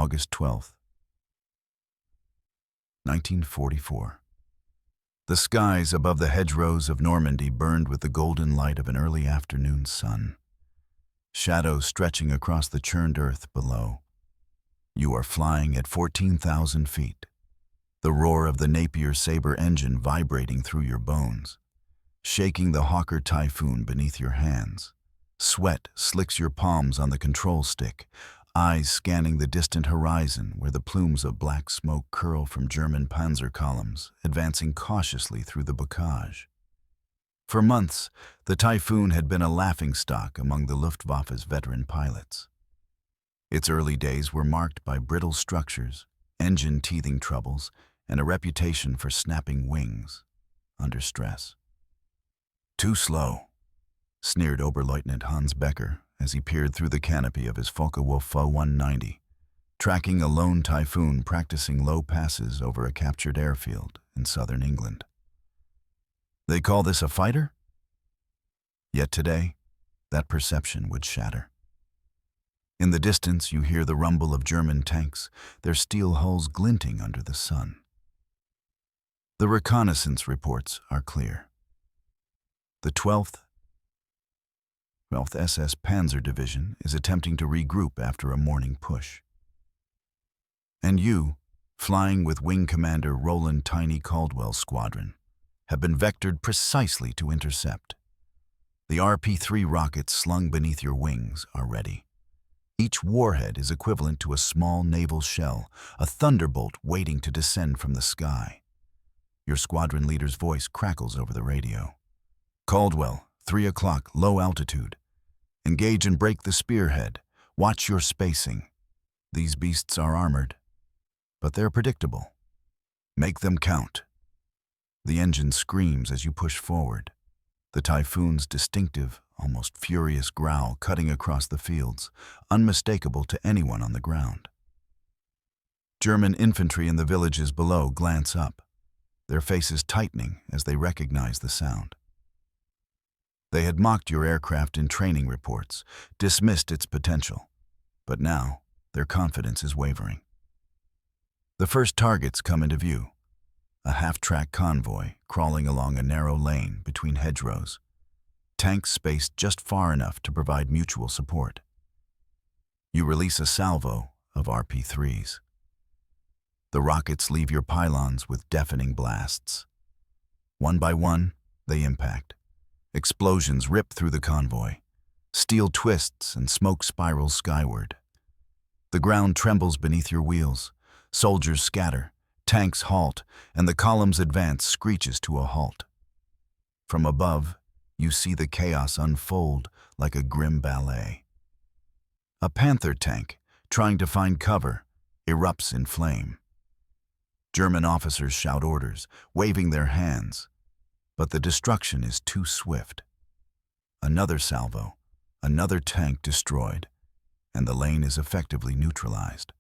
August 12th, 1944. The skies above the hedgerows of Normandy burned with the golden light of an early afternoon sun. Shadows stretching across the churned earth below. You are flying at 14,000 feet. The roar of the Napier Sabre engine vibrating through your bones, shaking the Hawker Typhoon beneath your hands. Sweat slicks your palms on the control stick, eyes scanning the distant horizon where the plumes of black smoke curl from German Panzer columns, advancing cautiously through the bocage. For months, the Typhoon had been a laughingstock among the Luftwaffe's veteran pilots. Its early days were marked by brittle structures, engine teething troubles, and a reputation for snapping wings under stress. "Too slow," sneered Oberleutnant Hans Becker as he peered through the canopy of his Focke-Wulf 190, tracking a lone Typhoon practicing low passes over a captured airfield in southern England. They call this a fighter? Yet today, that perception would shatter. In the distance, you hear the rumble of German tanks, their steel hulls glinting under the sun. The reconnaissance reports are clear. The 12th SS Panzer Division is attempting to regroup after a morning push. And you, flying with Wing Commander Roland tiny Caldwell squadron, have been vectored precisely to intercept. The RP-3 rockets slung beneath your wings are ready. Each warhead is equivalent to a small naval shell, a thunderbolt waiting to descend from the sky. Your squadron leader's voice crackles over the radio. "Caldwell, 3 o'clock, low altitude. Engage and break the spearhead. Watch your spacing. These beasts are armored, but they're predictable. Make them count." The engine screams as you push forward, the Typhoon's distinctive, almost furious growl cutting across the fields, unmistakable to anyone on the ground. German infantry in the villages below glance up, their faces tightening as they recognize the sound. They had mocked your aircraft in training reports, dismissed its potential, but now their confidence is wavering. The first targets come into view. A half-track convoy crawling along a narrow lane between hedgerows, tanks spaced just far enough to provide mutual support. You release a salvo of RP-3s. The rockets leave your pylons with deafening blasts. One by one, they impact. Explosions rip through the convoy. Steel twists and smoke spirals skyward. The ground trembles beneath your wheels. Soldiers scatter. Tanks halt, and the column's advance screeches to a halt. From above, you see the chaos unfold like a grim ballet. A Panther tank, trying to find cover, erupts in flame. German officers shout orders, waving their hands, but the destruction is too swift. Another salvo, another tank destroyed, and the lane is effectively neutralized.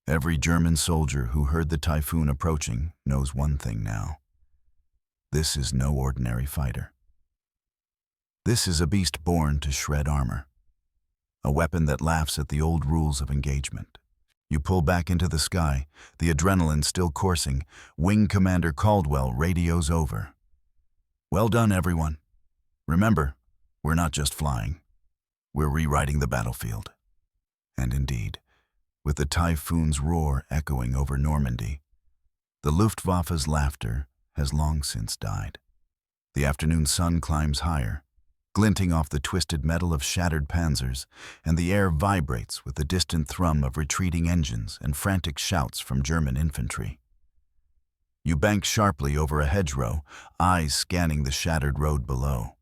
Every German soldier who heard the Typhoon approaching knows one thing now. This is no ordinary fighter. This is a beast born to shred armor, a weapon that laughs at the old rules of engagement. You pull back into the sky, the adrenaline still coursing. Wing Commander Caldwell radios over. "Well done, everyone. Remember, we're not just flying. We're rewriting the battlefield." And indeed, with the Typhoon's roar echoing over Normandy, the Luftwaffe's laughter has long since died. The afternoon sun climbs higher, glinting off the twisted metal of shattered panzers, and the air vibrates with the distant thrum of retreating engines and frantic shouts from German infantry. You bank sharply over a hedgerow, eyes scanning the shattered road below.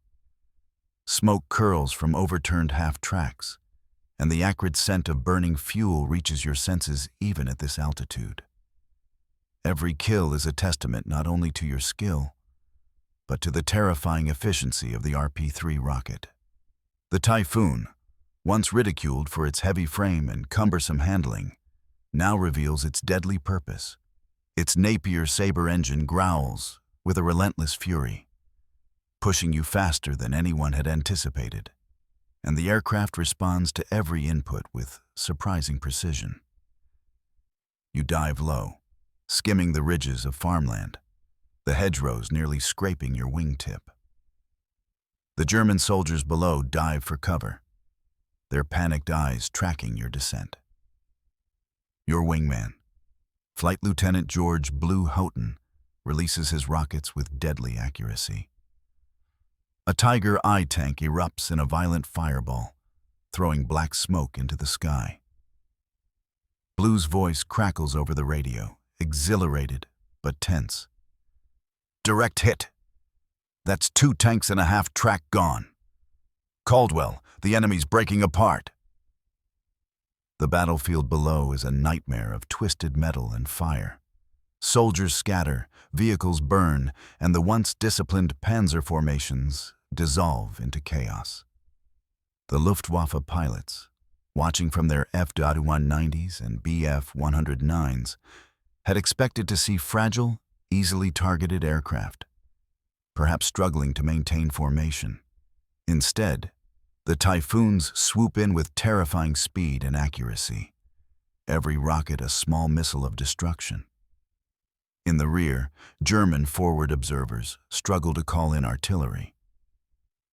Smoke curls from overturned half-tracks, and the acrid scent of burning fuel reaches your senses even at this altitude. Every kill is a testament not only to your skill, but to the terrifying efficiency of the RP-3 rocket. The Typhoon, once ridiculed for its heavy frame and cumbersome handling, now reveals its deadly purpose. Its Napier Sabre engine growls with a relentless fury, pushing you faster than anyone had anticipated. and the aircraft responds to every input with surprising precision. You dive low, skimming the ridges of farmland, the hedgerows nearly scraping your wingtip. The German soldiers below dive for cover, their panicked eyes tracking your descent. Your wingman, Flight Lieutenant George Blue Houghton, releases his rockets with deadly accuracy. A Tiger I tank erupts in a violent fireball, throwing black smoke into the sky. Blue's voice crackles over the radio, exhilarated but tense. Direct hit. That's 2 tanks and a half track gone. Caldwell, the enemy's breaking apart. The battlefield below is a nightmare of twisted metal and fire. Soldiers scatter, vehicles burn, and the once disciplined panzer formations dissolve into chaos. The Luftwaffe pilots, watching from their F-190s and Bf-109s, had expected to see fragile, easily targeted aircraft, perhaps struggling to maintain formation. Instead, the Typhoons swoop in with terrifying speed and accuracy, every rocket a small missile of destruction. In the rear, German forward observers struggle to call in artillery.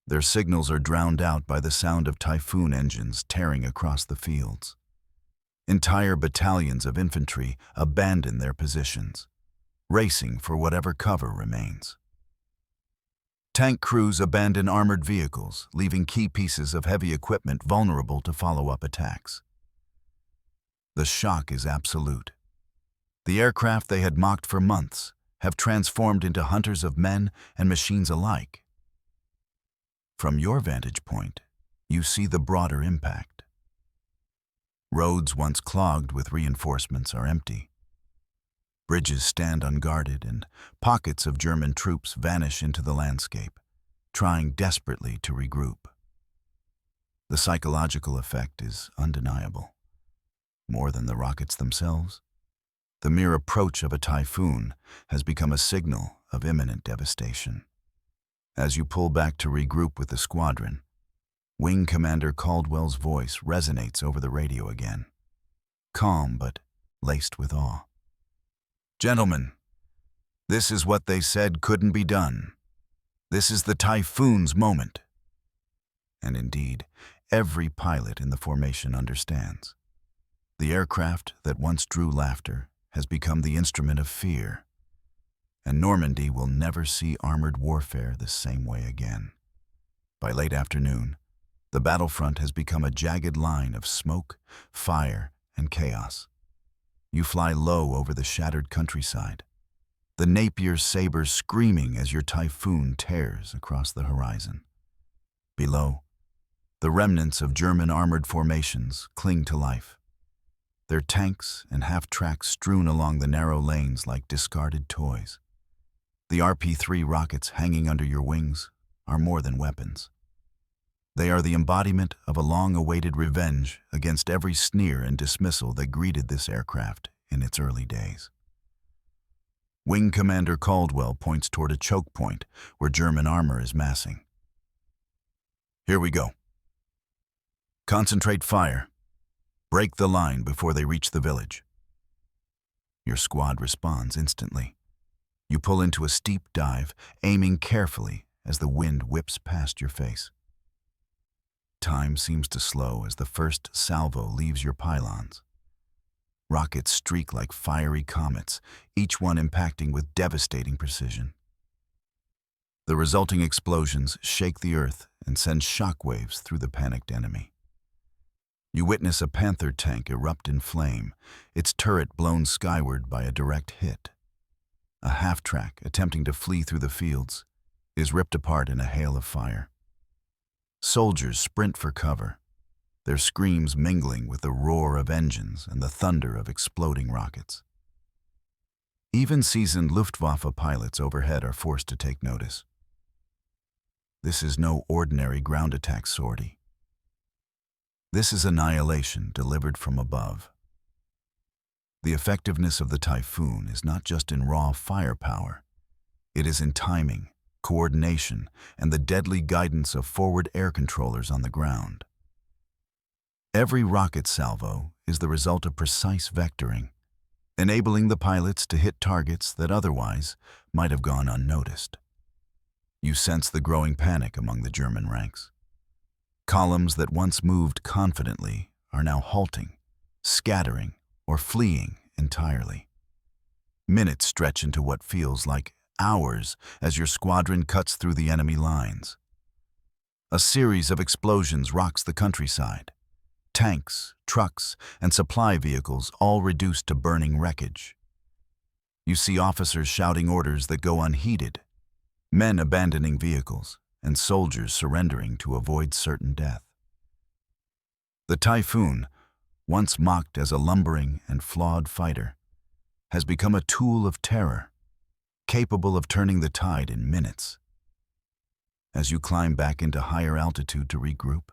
Their signals are drowned out by the sound of Typhoon engines tearing across the fields. Entire battalions of infantry abandon their positions, racing for whatever cover remains. Tank crews abandon armored vehicles, leaving key pieces of heavy equipment vulnerable to follow-up attacks. The shock is absolute. The aircraft they had mocked for months have transformed into hunters of men and machines alike. From your vantage point, you see the broader impact. Roads once clogged with reinforcements are empty. Bridges stand unguarded, and pockets of German troops vanish into the landscape, trying desperately to regroup. The psychological effect is undeniable. More than the rockets themselves, the mere approach of a typhoon has become a signal of imminent devastation. As you pull back to regroup with the squadron, Wing Commander Caldwell's voice resonates over the radio again, calm but laced with awe. Gentlemen, this is what they said couldn't be done. This is the Typhoon's moment. And indeed, every pilot in the formation understands. The aircraft that once drew laughter has become the instrument of fear, and Normandy will never see armored warfare the same way again. By late afternoon, the battlefront has become a jagged line of smoke, fire, and chaos. You fly low over the shattered countryside, the Napier Sabre screaming as your Typhoon tears across the horizon. Below, the remnants of German armored formations cling to life, their tanks and half-tracks strewn along the narrow lanes like discarded toys. The RP-3 rockets hanging under your wings are more than weapons. They are the embodiment of a long-awaited revenge against every sneer and dismissal that greeted this aircraft in its early days. Wing Commander Caldwell points toward a choke point where German armor is massing. Here we go. Concentrate fire. Break the line before they reach the village. Your squad responds instantly. You pull into a steep dive, aiming carefully as the wind whips past your face. Time seems to slow as the first salvo leaves your pylons. Rockets streak like fiery comets, each one impacting with devastating precision. The resulting explosions shake the earth and send shockwaves through the panicked enemy. You witness a Panther tank erupt in flame, its turret blown skyward by a direct hit. A half-track attempting to flee through the fields is ripped apart in a hail of fire. Soldiers sprint for cover, their screams mingling with the roar of engines and the thunder of exploding rockets. Even seasoned Luftwaffe pilots overhead are forced to take notice. This is no ordinary ground attack sortie. This is annihilation delivered from above. The effectiveness of the Typhoon is not just in raw firepower. It is in timing, coordination, and the deadly guidance of forward air controllers on the ground. Every rocket salvo is the result of precise vectoring, enabling the pilots to hit targets that otherwise might have gone unnoticed. You sense the growing panic among the German ranks. Columns that once moved confidently are now halting, scattering, or fleeing entirely. Minutes stretch into what feels like hours as your squadron cuts through the enemy lines. A series of explosions rocks the countryside. Tanks, trucks, and supply vehicles all reduced to burning wreckage. You see officers shouting orders that go unheeded, men abandoning vehicles, and soldiers surrendering to avoid certain death. The Typhoon, once mocked as a lumbering and flawed fighter, has become a tool of terror, capable of turning the tide in minutes. As you climb back into higher altitude to regroup,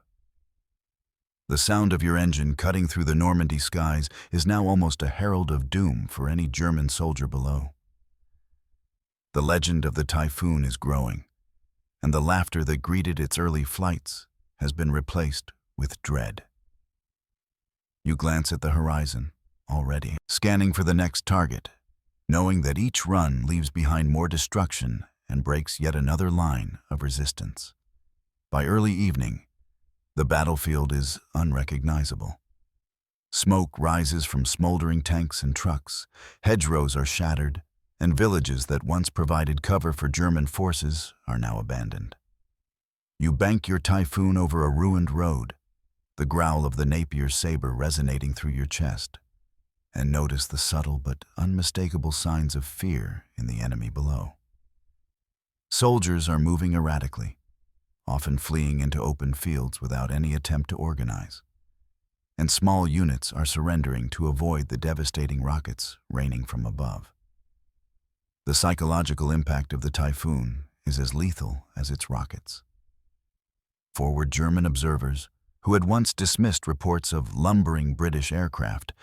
the sound of your engine cutting through the Normandy skies is now almost a herald of doom for any German soldier below. The legend of the Typhoon is growing, and the laughter that greeted its early flights has been replaced with dread. You glance at the horizon, already scanning for the next target, knowing that each run leaves behind more destruction and breaks yet another line of resistance. By early evening, the battlefield is unrecognizable. Smoke rises from smoldering tanks and trucks, hedgerows are shattered, and villages that once provided cover for German forces are now abandoned. You bank your Typhoon over a ruined road, the growl of the Napier Sabre resonating through your chest, and notice the subtle but unmistakable signs of fear in the enemy below. Soldiers are moving erratically, often fleeing into open fields without any attempt to organize, and small units are surrendering to avoid the devastating rockets raining from above. The psychological impact of the Typhoon is as lethal as its rockets. Forward German observers, who had once dismissed reports of lumbering British aircraft,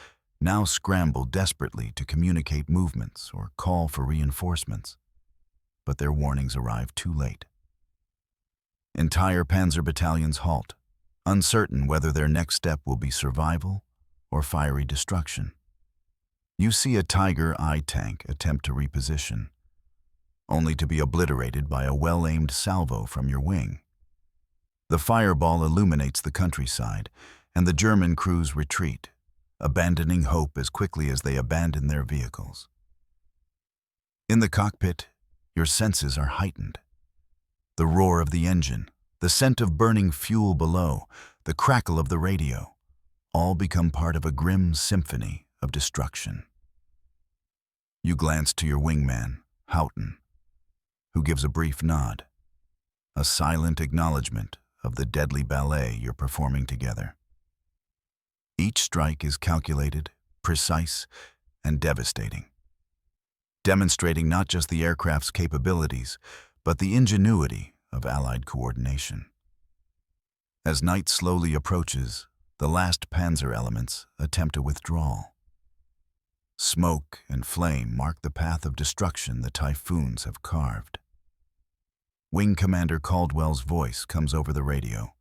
now scramble desperately to communicate movements or call for reinforcements. But their warnings arrive too late. Entire panzer battalions halt, uncertain whether their next step will be survival or fiery destruction. You see a Tiger I tank attempt to reposition, only to be obliterated by a well-aimed salvo from your wing. The fireball illuminates the countryside, and the German crews retreat, abandoning hope as quickly as they abandon their vehicles. In the cockpit, your senses are heightened. The roar of the engine, the scent of burning fuel below, the crackle of the radio, all become part of a grim symphony of destruction. You glance to your wingman, Houghton, who gives a brief nod, a silent acknowledgement of the deadly ballet you're performing together. Each strike is calculated, precise, and devastating, demonstrating not just the aircraft's capabilities, but the ingenuity of Allied coordination. As night slowly approaches, the last panzer elements attempt a withdrawal. Smoke and flame mark the path of destruction the Typhoons have carved. Wing Commander Caldwell's voice comes over the radio,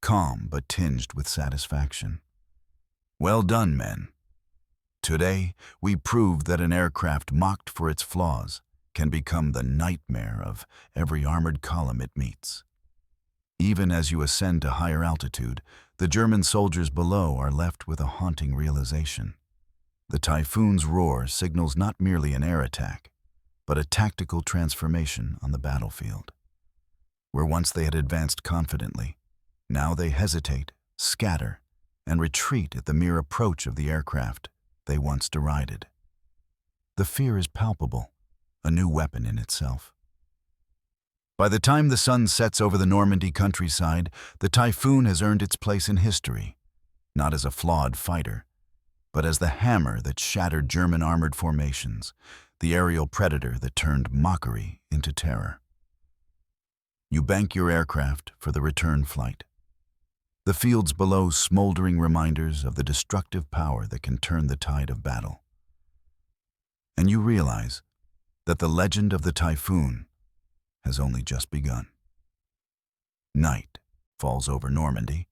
calm but tinged with satisfaction. "Well done, men. Today, we proved that an aircraft mocked for its flaws can become the nightmare of every armored column it meets." Even as you ascend to higher altitude, the German soldiers below are left with a haunting realization. The Typhoon's roar signals not merely an air attack, but a tactical transformation on the battlefield. Where once they had advanced confidently, now they hesitate, scatter, and retreat at the mere approach of the aircraft they once derided. The fear is palpable, a new weapon in itself. By the time the sun sets over the Normandy countryside, the Typhoon has earned its place in history, not as a flawed fighter, but as the hammer that shattered German armored formations, the aerial predator that turned Mockery into terror. You bank your aircraft for the return flight, the fields below smoldering reminders of the destructive power that can turn the tide of battle. And you realize that the legend of the Typhoon has only just begun. Night falls over Normandy,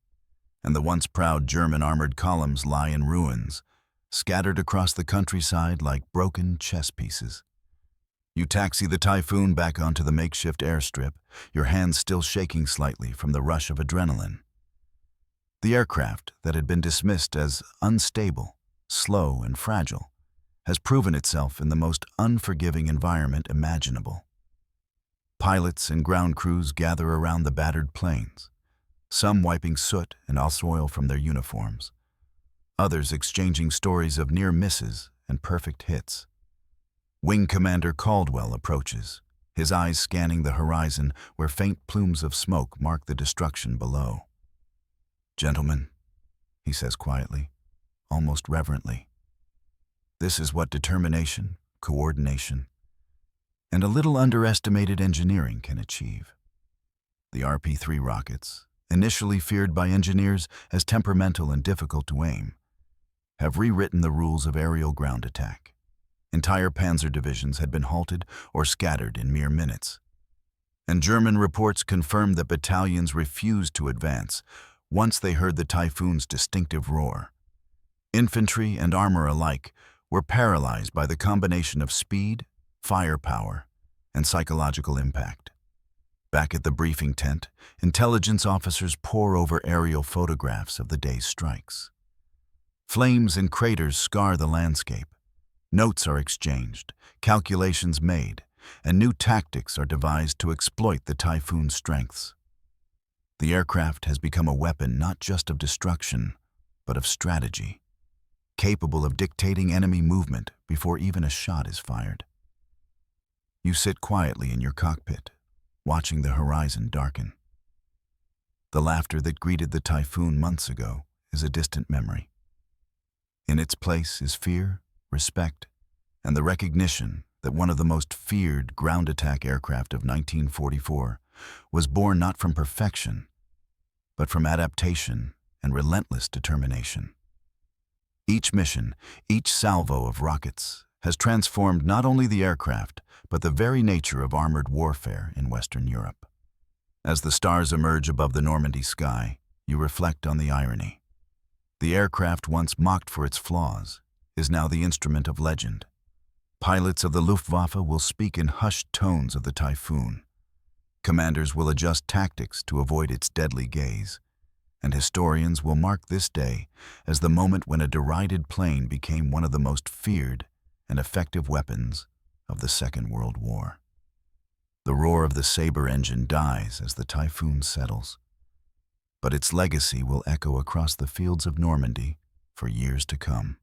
and the once proud German armored columns lie in ruins, scattered across the countryside like broken chess pieces. You taxi the Typhoon back onto the makeshift airstrip, your hands still shaking slightly from the rush of adrenaline. The aircraft that had been dismissed as unstable, slow, and fragile has proven itself in the most unforgiving environment imaginable. Pilots and ground crews gather around the battered planes, some wiping soot and oil from their uniforms, others exchanging stories of near misses and perfect hits. Wing Commander Caldwell approaches, his eyes scanning the horizon where faint plumes of smoke mark the destruction below. "Gentlemen," he says quietly, almost reverently, "this is what determination, coordination, and a little underestimated engineering can achieve." The RP-3 rockets, initially feared by engineers as temperamental and difficult to aim, have rewritten the rules of aerial ground attack. Entire panzer divisions had been halted or scattered in mere minutes. And German reports confirmed that battalions refused to advance once they heard the Typhoon's distinctive roar. Infantry and armor alike were paralyzed by the combination of speed, firepower, and psychological impact. Back at the briefing tent, intelligence officers pore over aerial photographs of the day's strikes. Flames and craters scar the landscape. Notes are exchanged, calculations made, and new tactics are devised to exploit the Typhoon's strengths. The aircraft has become a weapon not just of destruction, but of strategy, capable of dictating enemy movement before even a shot is fired. You sit quietly in your cockpit, watching the horizon darken. The laughter that greeted the Typhoon months ago is a distant memory. In its place is fear, respect, and the recognition that one of the most feared ground attack aircraft of 1944 was born not from perfection, but from adaptation and relentless determination. Each mission, each salvo of rockets, has transformed not only the aircraft, but the very nature of armored warfare in Western Europe. As the stars emerge above the Normandy sky, you reflect on the irony. The aircraft once mocked for its flaws is now the instrument of legend. Pilots of the Luftwaffe will speak in hushed tones of the Typhoon. Commanders will adjust tactics to avoid its deadly gaze, and historians will mark this day as the moment when a derided plane became one of the most feared and effective weapons of the Second World War. The roar of the Sabre engine dies as the Typhoon settles, but its legacy will echo across the fields of Normandy for years to come.